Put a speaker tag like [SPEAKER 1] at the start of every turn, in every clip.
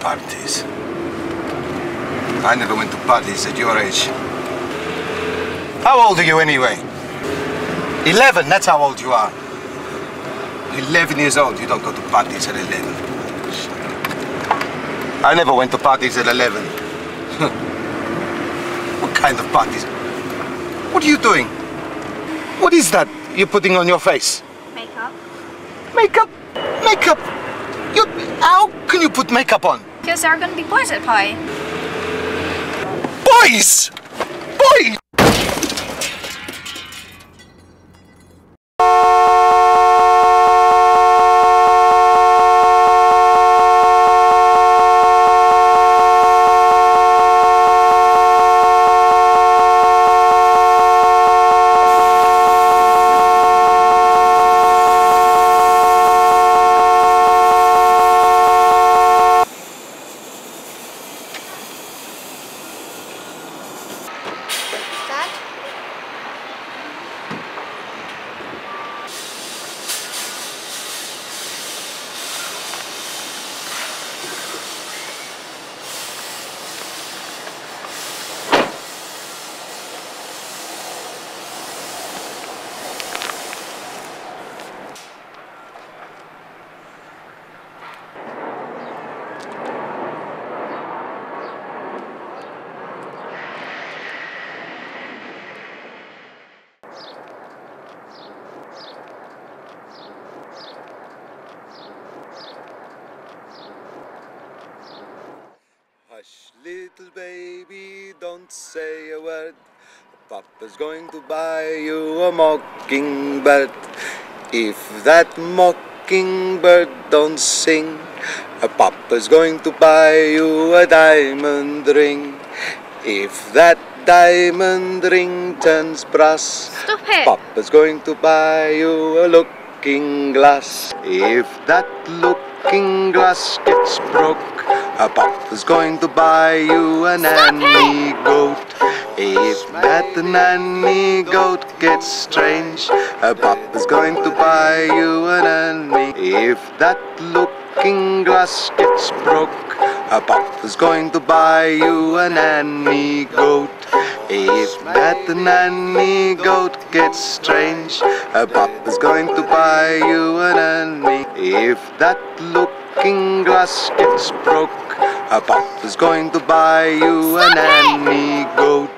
[SPEAKER 1] parties. I never went to parties at your age. How old are you anyway? 11, that's how old you are. 11 years old, you don't go to parties at 11. I never went to parties at 11. What kind of parties? What are you doing? What is that you're putting on your face?
[SPEAKER 2] Makeup.
[SPEAKER 1] Makeup? Makeup? How can you put makeup on?
[SPEAKER 2] Because there are going to be boys at the party.
[SPEAKER 1] Boys! Boys! Hush, little baby, don't say a word. Papa's going to buy you a mockingbird. If that mockingbird don't sing, Papa's going to buy you a diamond ring. If that diamond ring turns brass,
[SPEAKER 2] Stop it!
[SPEAKER 1] Papa's going to buy you a looking glass. If that looking glass gets broke, Papa's going to buy you a nanny goat. If that nanny goat gets strange, Papa's going to buy you a nanny. If that looking glass gets broke, Papa's going to buy you a nanny goat. If that nanny goat gets strange, Papa's going to buy you a nanny. If that looking glass gets broke, Papa's going to buy you a nanny goat.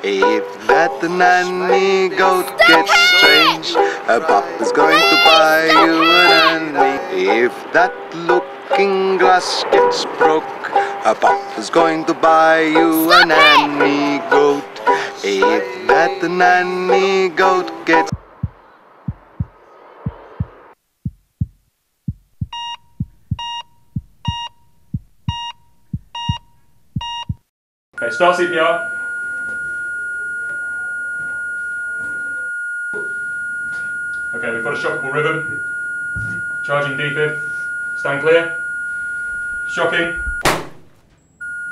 [SPEAKER 1] If that nanny goat gets strange, Papa's going to buy you a nanny. If that looking glass gets broke, Papa's going to buy you a nanny goat. If that nanny goat gets...
[SPEAKER 3] Okay, start CPR. Okay, we've got a shockable rhythm. Charging defib. Stand clear. Shocking.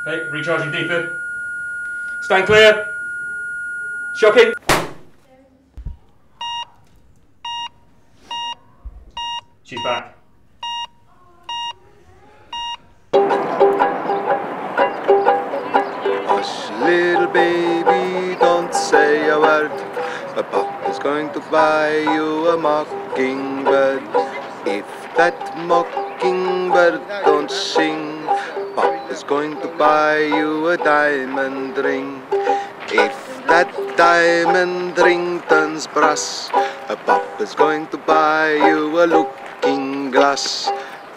[SPEAKER 3] Okay, recharging defib. Stand clear. Shocking. She's back.
[SPEAKER 1] Hush, little baby, don't say a word. Papa's going to buy you a mockingbird. If that mockingbird don't sing, Papa's going to buy you a diamond ring. If that diamond ring turns brass, Papa's going to buy you a looking glass.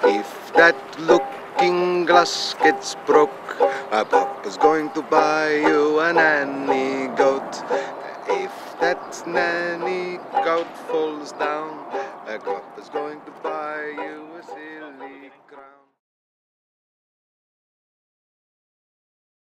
[SPEAKER 1] If that looking glass gets broke, Papa's going to buy you a nanny goat. If that nanny goat falls